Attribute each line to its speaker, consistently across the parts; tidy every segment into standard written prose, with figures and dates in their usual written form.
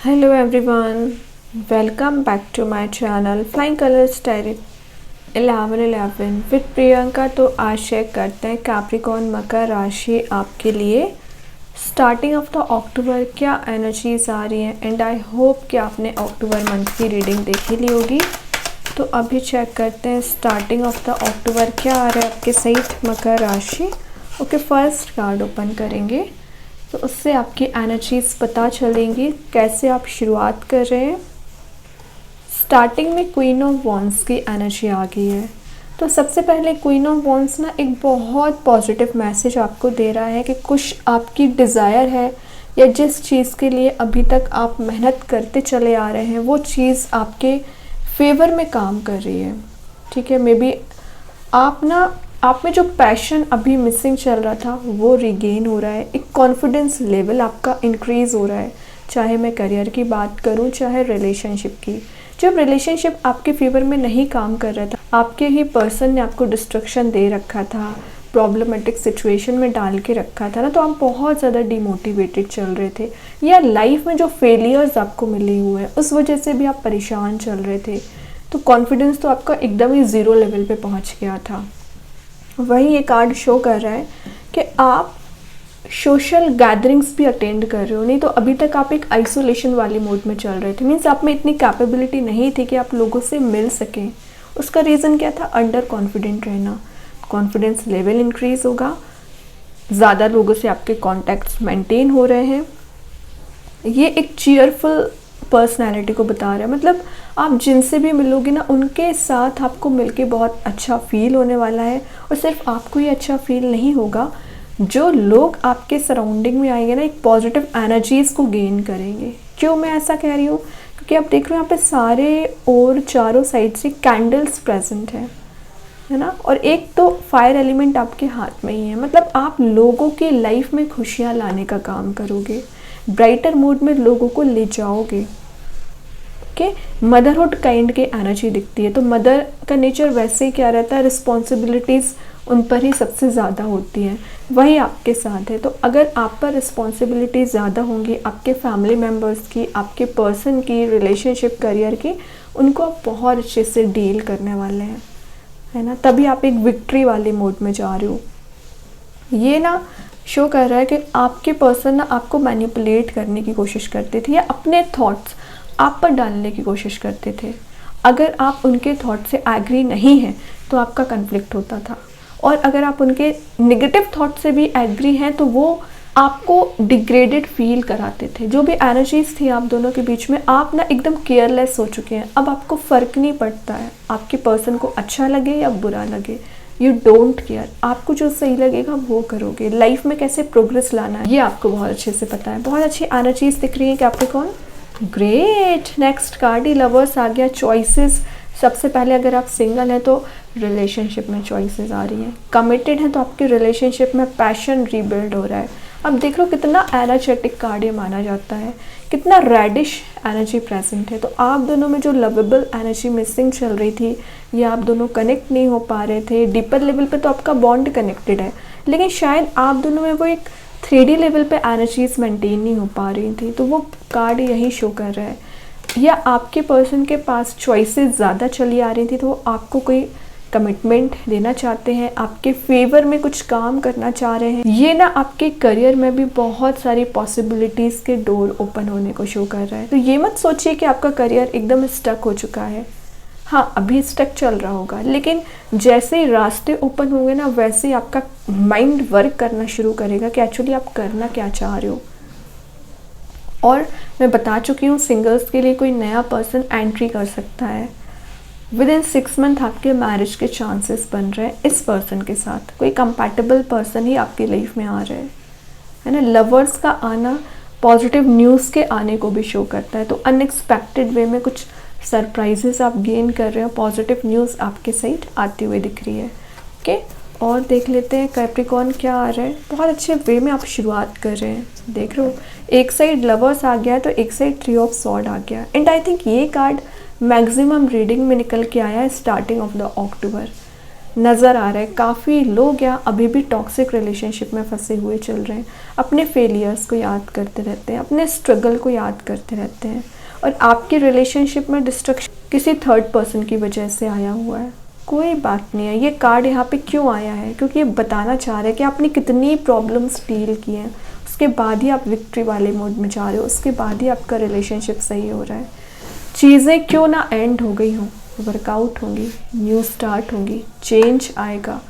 Speaker 1: Hello everyone, welcome back to my channel Flying Colors Diary 1111 with Priyanka. तो आज share करते हैं कैप्रिकॉर्न मकर राशि आपके लिए स्टार्टिंग ऑफ द अक्टूबर क्या एनर्जीज आ रही हैं। एंड आई होप कि आपने अक्टूबर मंथ की रीडिंग देखी ली होगी। तो अभी चेक करते हैं स्टार्टिंग ऑफ द अक्टूबर क्या आ रहा है आपके सही मकर राशि। ओके, फर्स्ट कार्ड ओपन करेंगे तो उससे आपकी एनर्जीज पता चलेंगी कैसे आप शुरुआत कर रहे हैं। स्टार्टिंग में क्वीन ऑफ वॉन्ड्स की एनर्जी आ गई है। तो सबसे पहले क्वीन ऑफ वॉन्ड्स ना एक बहुत पॉजिटिव मैसेज आपको दे रहा है कि कुछ आपकी डिज़ायर है या जिस चीज़ के लिए अभी तक आप मेहनत करते चले आ रहे हैं वो चीज़ आपके फेवर में काम कर रही है। ठीक है, मे बी आप में जो पैशन अभी मिसिंग चल रहा था वो रिगेन हो रहा है। एक कॉन्फिडेंस लेवल आपका इंक्रीज़ हो रहा है, चाहे मैं करियर की बात करूं चाहे रिलेशनशिप की। जब रिलेशनशिप आपके फेवर में नहीं काम कर रहा था, आपके ही पर्सन ने आपको डिस्ट्रक्शन दे रखा था, प्रॉब्लमेटिक सिचुएशन में डाल के रखा था ना, तो आप बहुत ज़्यादा डिमोटिवेटेड चल रहे थे या लाइफ में जो फेलियर्स आपको मिले हुए हैं उस वजह से भी आप परेशान चल रहे थे। तो कॉन्फिडेंस तो आपका एकदम ही ज़ीरो लेवल पे पहुंच गया था। वही ये कार्ड शो कर रहा है कि आप सोशल गैदरिंग्स भी अटेंड कर रहे हो। नहीं तो अभी तक आप एक आइसोलेशन वाली मोड में चल रहे थे, मीन्स आप में इतनी कैपेबिलिटी नहीं थी कि आप लोगों से मिल सकें। उसका रीज़न क्या था? अंडर कॉन्फिडेंट रहना। कॉन्फिडेंस लेवल इंक्रीज़ होगा, ज़्यादा लोगों से आपके कॉन्टैक्ट्स मेंटेन हो रहे हैं। ये एक चीयरफुल पर्सनैलिटी को बता रहा है, मतलब आप जिनसे भी मिलोगे ना उनके साथ आपको मिलके बहुत अच्छा फील होने वाला है। और सिर्फ आपको ही अच्छा फील नहीं होगा, जो लोग आपके सराउंडिंग में आएंगे ना एक पॉजिटिव एनर्जीज़ को गेन करेंगे। क्यों मैं ऐसा कह रही हूँ? क्योंकि आप देख रहे हो यहाँ पे सारे और चारों साइड से कैंडल्स प्रेजेंट है ना, और एक तो फायर एलिमेंट आपके हाथ में ही है। मतलब आप लोगों की लाइफ में खुशियाँ लाने का काम करोगे, ब्राइटर मूड में लोगों को ले जाओगे। ओके, मदरहुड काइंड की एनर्जी दिखती है। तो मदर का नेचर वैसे ही क्या रहता है, रिस्पॉन्सिबिलिटीज़ उन पर ही सबसे ज़्यादा होती हैं, वही आपके साथ है। तो अगर आप पर रिस्पॉन्सिबिलिटी ज़्यादा होंगी आपके फैमिली मेम्बर्स की, आपके पर्सन की, रिलेशनशिप, करियर की, उनको आप बहुत अच्छे से डील करने वाले हैं, है ना। तभी आप एक विक्ट्री वाले मोड में जा रहे हो। ये ना शो कर रहा है कि आपके पर्सन ना आपको मैनिपुलेट करने की कोशिश करते थे या अपने थॉट्स आप पर डालने की कोशिश करते थे। अगर आप उनके थॉट से एग्री नहीं हैं तो आपका कन्फ्लिक्ट होता था, और अगर आप उनके नेगेटिव थॉट से भी एग्री हैं तो वो आपको डिग्रेडेड फील कराते थे। जो भी एनर्जीज थी आप दोनों के बीच में, आप ना एकदम केयरलेस हो चुके हैं। अब आपको फ़र्क नहीं पड़ता है आपके पर्सन को अच्छा लगे या बुरा लगे, यू डोंट केयर। आपको जो सही लगेगा वो करोगे। लाइफ में कैसे प्रोग्रेस लाना है ये आपको बहुत अच्छे से पता है। बहुत अच्छी एनर्जीज दिख रही है कैप्रिकॉर्न। ग्रेट, नेक्स्ट कार्ड ही लवर्स आ गया। चॉइसेस, सबसे पहले अगर आप सिंगल हैं तो रिलेशनशिप में चॉइसेस आ रही हैं। कमिटेड हैं तो आपके रिलेशनशिप में पैशन रीबिल्ड हो रहा है। अब देख लो कितना एनर्जेटिक कार्ड ये माना जाता है, कितना रेडिश एनर्जी प्रेजेंट है। तो आप दोनों में जो लवेबल एनर्जी मिसिंग चल रही थी या आप दोनों कनेक्ट नहीं हो पा रहे थे, डीपर लेवल पे तो आपका बॉन्ड कनेक्टेड है, लेकिन शायद आप दोनों में वो एक 3D लेवल पे एनर्जीज मेंटेन नहीं हो पा रही थी। तो वो कार्ड यही शो कर रहा है। या आपके पर्सन के पास चॉइसेस ज़्यादा चली आ रही थी तो वो आपको कोई कमिटमेंट देना चाहते हैं, आपके फेवर में कुछ काम करना चाह रहे हैं। ये ना आपके करियर में भी बहुत सारी पॉसिबिलिटीज़ के डोर ओपन होने को शो कर रहा है। तो ये मत सोचिए कि आपका करियर एकदम स्टक हो चुका है। हाँ, अभी स्टक चल रहा होगा, लेकिन जैसे ही रास्ते ओपन होंगे ना वैसे ही आपका माइंड वर्क करना शुरू करेगा कि एक्चुअली आप करना क्या चाह रहे हो। और मैं बता चुकी हूँ सिंगल्स के लिए कोई नया पर्सन एंट्री कर सकता है। विद इन 6 मंथ आपके मैरिज के चांसेस बन रहे हैं इस पर्सन के साथ। कोई कंपैटिबल पर्सन ही आपकी लाइफ में आ रहे हैं, है ना। लवर्स का आना पॉजिटिव न्यूज़ के आने को भी शो करता है। तो अनएक्सपेक्टेड वे में कुछ सरप्राइजेस आप गेन कर रहे हो, पॉजिटिव न्यूज़ आपके साइड आती हुई दिख रही है। ओके, और देख लेते हैं कैप्रिकॉर्न क्या आ रहा है। बहुत अच्छे वे में आप शुरुआत कर रहे हैं, देख रहे हो। एक साइड लवर्स आ गया है तो एक साइड 3 ऑफ सॉर्ड आ गया। एंड आई थिंक ये कार्ड मैक्सिमम रीडिंग में निकल के आया है स्टार्टिंग ऑफ द अक्टूबर। नज़र आ रहा है। काफ़ी लोग यहाँ अभी भी टॉक्सिक रिलेशनशिप में फंसे हुए चल रहे हैं, अपने फेलियर्स को याद करते रहते हैं, अपने स्ट्रगल को याद करते रहते हैं, और आपकी रिलेशनशिप में डिस्ट्रक्शन किसी थर्ड पर्सन की वजह से आया हुआ है। कोई बात नहीं है, ये कार्ड यहाँ पे क्यों आया है, क्योंकि ये बताना चाह रहा है कि आपने कितनी प्रॉब्लम्स डील की हैं, उसके बाद ही आप विक्ट्री वाले मोड में जा रहे हो, उसके बाद ही आपका रिलेशनशिप सही हो रहा है। चीज़ें क्यों ना एंड हो गई हों, वर्कआउट होंगी, न्यू स्टार्ट होंगी, चेंज आएगा।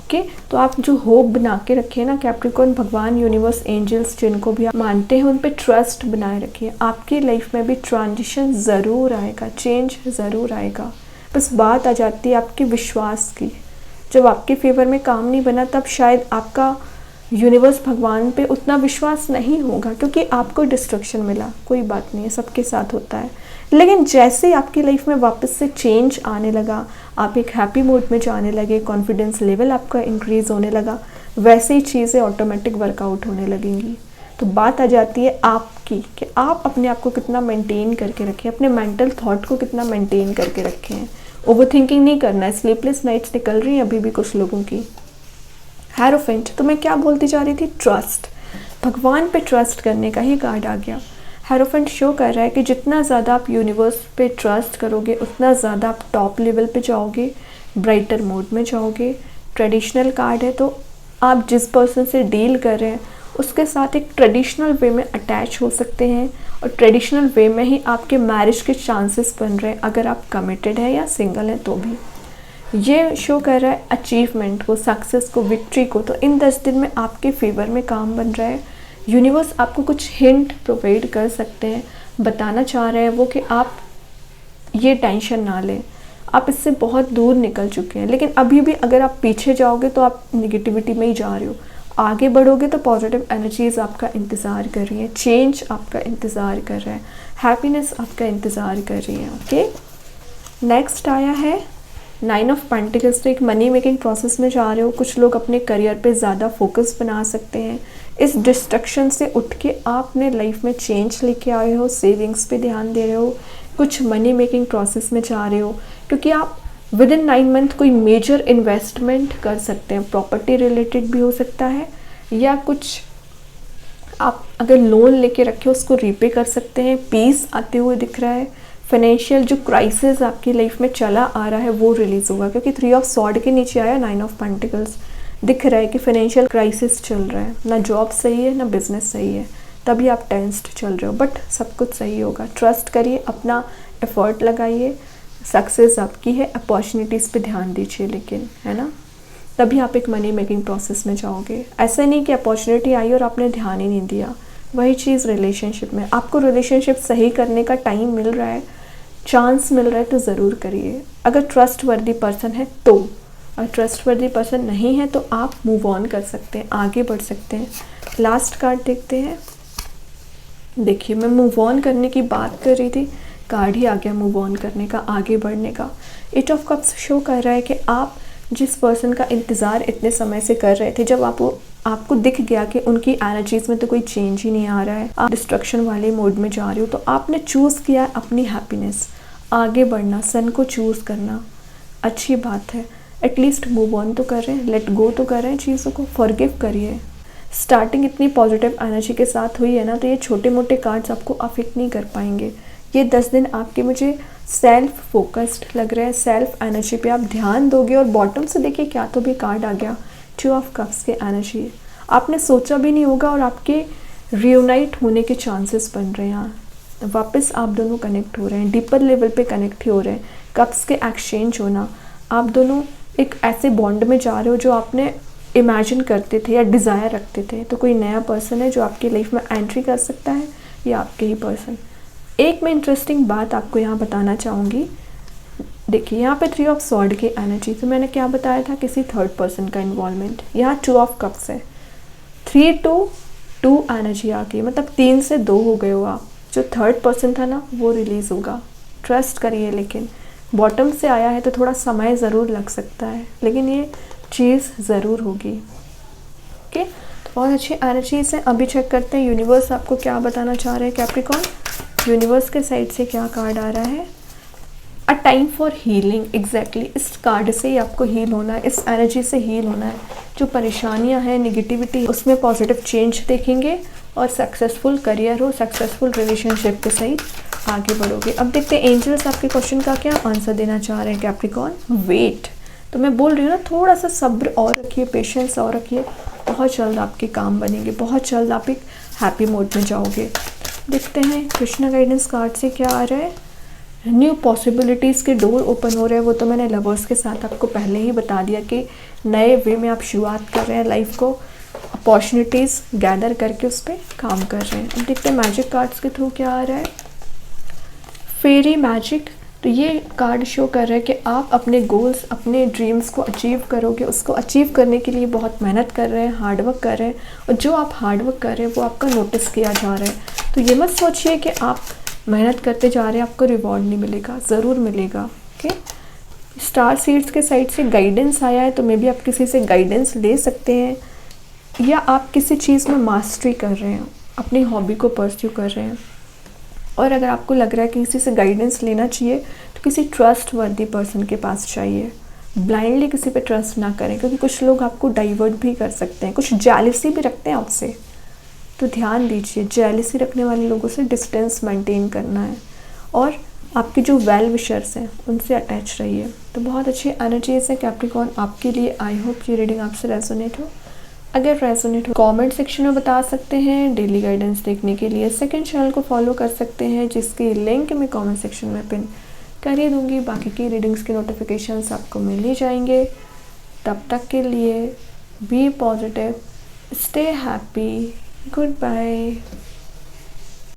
Speaker 1: ओके, तो आप जो होप बना के रखिए ना कैप्रिकॉर्न, भगवान, यूनिवर्स, एंजल्स जिनको भी आप मानते हैं उन पे ट्रस्ट बनाए रखिए। आपकी लाइफ में भी ट्रांजिशन ज़रूर आएगा, चेंज ज़रूर आएगा। बस बात आ जाती है आपके विश्वास की। जब आपके फेवर में काम नहीं बना तब शायद आपका यूनिवर्स, भगवान पे उतना विश्वास नहीं होगा, क्योंकि आपको डिस्ट्रक्शन मिला। कोई बात नहीं है, सबके साथ होता है। लेकिन जैसे आपकी लाइफ में वापस से चेंज आने लगा, आप एक हैप्पी मोड में जाने लगे, कॉन्फिडेंस लेवल आपका इंक्रीज़ होने लगा, वैसे ही चीज़ें ऑटोमेटिक वर्कआउट होने लगेंगी। तो बात आ जाती है आपकी कि आप अपने आप को कितना मेंटेन करके रखें, अपने मेंटल थॉट को कितना मेंटेन करके रखें। ओवर थिंकिंग नहीं करना है। स्लीपलेस नाइट्स निकल रही हैं अभी भी कुछ लोगों की। हेरोफेंट, तो मैं क्या बोलती जा रही थी, ट्रस्ट, भगवान पे ट्रस्ट करने का ही कार्ड आ गया। हेरोफेंट शो कर रहा है कि जितना ज़्यादा आप यूनिवर्स पे ट्रस्ट करोगे उतना ज़्यादा आप टॉप लेवल पे जाओगे, ब्राइटर मोड में जाओगे। ट्रेडिशनल कार्ड है, तो आप जिस पर्सन से डील कर रहे हैं उसके साथ एक ट्रेडिशनल वे में अटैच हो सकते हैं, और ट्रेडिशनल वे में ही आपके मैरिज के चांसेस बन रहे हैं, अगर आप कमिटेड हैं या सिंगल हैं तो भी। ये शो कर रहा है अचीवमेंट को, सक्सेस को, विक्ट्री को। तो इन 10 दिन में आपके फेवर में काम बन रहा है। यूनिवर्स आपको कुछ हिंट प्रोवाइड कर सकते हैं, बताना चाह रहे हैं वो कि आप ये टेंशन ना लें, आप इससे बहुत दूर निकल चुके हैं। लेकिन अभी भी अगर आप पीछे जाओगे तो आप निगेटिविटी में ही जा रहे हो, आगे बढ़ोगे तो पॉजिटिव एनर्जीज आपका इंतज़ार कर रही हैं, चेंज आपका इंतज़ार कर रहा है, हैप्पीनेस आपका इंतज़ार कर रही है। ओके, नेक्स्ट आया है 9 ऑफ पेंटिकल्स। तो एक मनी मेकिंग प्रोसेस में जा रहे हो, कुछ लोग अपने करियर पे ज़्यादा फोकस बना सकते हैं। इस डिस्ट्रक्शन से उठ के आप अपने लाइफ में चेंज लेके आए हो, सेविंग्स पे ध्यान दे रहे हो, कुछ मनी मेकिंग प्रोसेस में जा रहे हो, क्योंकि आप विद इन 9 मंथ कोई मेजर इन्वेस्टमेंट कर सकते हैं। प्रॉपर्टी रिलेटेड भी हो सकता है, या कुछ आप अगर लोन लेके रखे हो उसको रीपे कर सकते हैं। पीस आते हुए दिख रहा है। फाइनेंशियल जो क्राइसिस आपकी लाइफ में चला आ रहा है वो रिलीज़ होगा, क्योंकि 3 ऑफ सॉर्ड के नीचे आया 9 ऑफ पेंटिकल्स। दिख रहा है कि फाइनेंशियल क्राइसिस चल रहा है, ना जॉब सही है ना बिजनेस सही है, तभी आप टेंस्ड चल रहे हो, बट सब कुछ सही होगा। ट्रस्ट करिए, अपना एफर्ट लगाइए, सक्सेस आपकी है। अपॉर्चुनिटीज़ पे ध्यान दीजिए, लेकिन है ना, तभी आप एक मनी मेकिंग प्रोसेस में जाओगे। ऐसा नहीं कि अपॉर्चुनिटी आई और आपने ध्यान ही नहीं दिया। वही चीज़ रिलेशनशिप में, आपको रिलेशनशिप सही करने का टाइम मिल रहा है, चांस मिल रहा है, तो ज़रूर करिए, अगर ट्रस्ट वर्दी पर्सन है तो। और ट्रस्ट वर्दी पर्सन नहीं है तो आप मूव ऑन कर सकते हैं, आगे बढ़ सकते हैं। लास्ट कार्ड देखते हैं। देखिए, मैं मूव ऑन करने की बात कर रही थी, कार्ड ही आ गया मूव ऑन करने का, आगे बढ़ने का। 8 ऑफ कप्स शो कर रहा है कि आप जिस पर्सन का इंतज़ार इतने समय से कर रहे थे, जब आपको दिख गया कि उनकी एनर्जीज़ में तो कोई चेंज ही नहीं आ रहा है, आप डिस्ट्रक्शन वाले मोड में जा रहे हो, तो आपने चूज़ किया अपनी हैप्पीनेस, आगे बढ़ना, सन को चूज़ करना। अच्छी बात है, एटलीस्ट मूव ऑन तो कर रहे हैं, लेट गो तो कर रहे हैं चीज़ों को, फॉरगिव करिए। स्टार्टिंग इतनी पॉजिटिव एनर्जी के साथ हुई है ना, तो ये छोटे मोटे कार्ड्स आपको अफेक्ट नहीं कर पाएंगे। ये 10 दिन आपके मुझे सेल्फ फोकस्ड लग रहा है, सेल्फ एनर्जी पे आप ध्यान दोगे। और बॉटम से देखिए क्या तो भी कार्ड आ गया, 2 ऑफ कप्स के एनर्जी। आपने सोचा भी नहीं होगा और आपके रियूनाइट होने के चांसेस बन रहे हैं। यहाँ वापस आप दोनों कनेक्ट हो रहे हैं, डीपर लेवल पे कनेक्ट हो रहे हैं। कप्स के एक्सचेंज होना, आप दोनों एक ऐसे बॉन्ड में जा रहे हो जो आपने इमेजिन करते थे या डिज़ायर रखते थे। तो कोई नया पर्सन है जो आपकी लाइफ में एंट्री कर सकता है, या आपके ही पर्सन। एक मैं इंटरेस्टिंग बात आपको यहाँ बताना चाहूँगी। देखिए, यहाँ पे 3 ऑफ सॉर्ड की एनर्जी, तो मैंने क्या बताया था, किसी थर्ड पर्सन का इन्वॉल्वमेंट। यहाँ 2 ऑफ कप्स है, 3 to 2 एनर्जी आ गई, मतलब 3 से 2 हो गए हो आप। जो थर्ड पर्सन था ना वो रिलीज़ होगा, ट्रस्ट करिए। लेकिन बॉटम से आया है तो थोड़ा समय ज़रूर लग सकता है, लेकिन ये चीज़ ज़रूर होगी। ओके, तो बहुत अच्छी एनर्जीज हैं। अभी चेक करते हैं यूनिवर्स आपको क्या बताना चाह रहे हैं कैप्रिकॉर्न। यूनिवर्स के साइड से क्या कार्ड आ रहा है। A time for healing. Exactly इस कार्ड से ही आपको हील होना है, इस एनर्जी से हील होना है। जो परेशानियां हैं, नेगेटिविटी, उसमें पॉजिटिव चेंज देखेंगे और सक्सेसफुल करियर हो, सक्सेसफुल रिलेशनशिप के सही आगे बढ़ोगे। अब देखते हैं एंजल्स आपके क्वेश्चन का क्या आंसर देना चाह रहे हैं कैप्रिकॉर्न। वेट, तो मैं बोल रही हूँ ना, थोड़ा सा सब्र और रखिए, पेशेंस और रखिए, बहुत जल्द आपके काम बनेंगे, बहुत जल्द आप एक हैप्पी मोड में जाओगे। देखते हैं कृष्णा गाइडेंस कार्ड से क्या आ रहा है। न्यू पॉसिबिलिटीज़ के डोर ओपन हो रहे हैं। वो तो मैंने लवर्स के साथ आपको पहले ही बता दिया कि नए वे में आप शुरुआत कर रहे हैं लाइफ को, अपॉर्चुनिटीज़ गैदर करके उस पर काम कर रहे हैं। अब देखते हैं मैजिक कार्ड्स के थ्रू क्या आ रहा है। फेरी मैजिक, तो ये कार्ड शो कर रहा है कि आप अपने गोल्स, अपने ड्रीम्स को अचीव करोगे। उसको अचीव करने के लिए बहुत मेहनत कर रहे हैं, हार्डवर्क कर रहे हैं, और जो आप हार्डवर्क कर रहे हैं वो आपका नोटिस किया जा रहा है। तो ये मत सोचिए कि आप मेहनत करते जा रहे हैं आपको रिवॉर्ड नहीं मिलेगा, ज़रूर मिलेगा। ओके, स्टार सीड्स के साइड से गाइडेंस आया है, तो मे बी आप किसी से गाइडेंस ले सकते हैं, या आप किसी चीज़ में मास्टरी कर रहे हैं, अपनी हॉबी को परस्यू कर रहे हैं। और अगर आपको लग रहा है कि किसी से गाइडेंस लेना चाहिए तो किसी ट्रस्ट वर्दी पर्सन के पास चाहिए। ब्लाइंडली किसी पे ट्रस्ट ना करें, क्योंकि कुछ लोग आपको डाइवर्ट भी कर सकते हैं, कुछ जेलसी भी रखते हैं आपसे, तो ध्यान दीजिए। जेलसी रखने वाले लोगों से डिस्टेंस मेंटेन करना है, और आपके जो वेल विशर्स हैं उनसे अटैच रहिए। तो बहुत अच्छी एनर्जीज है कैप्रिकॉर्न आपके लिए। आई होप ये रीडिंग आपसे रेजोनेट हो। अगर रेजोनेट हो कमेंट सेक्शन में बता सकते हैं। डेली गाइडेंस देखने के लिए सेकंड चैनल को फॉलो कर सकते हैं, जिसकी लिंक मैं कमेंट सेक्शन में पिन कर ही दूँगी। बाकी की रीडिंग्स के नोटिफिकेशंस आपको मिल ही जाएंगे। तब तक के लिए be positive, stay happy, good bye.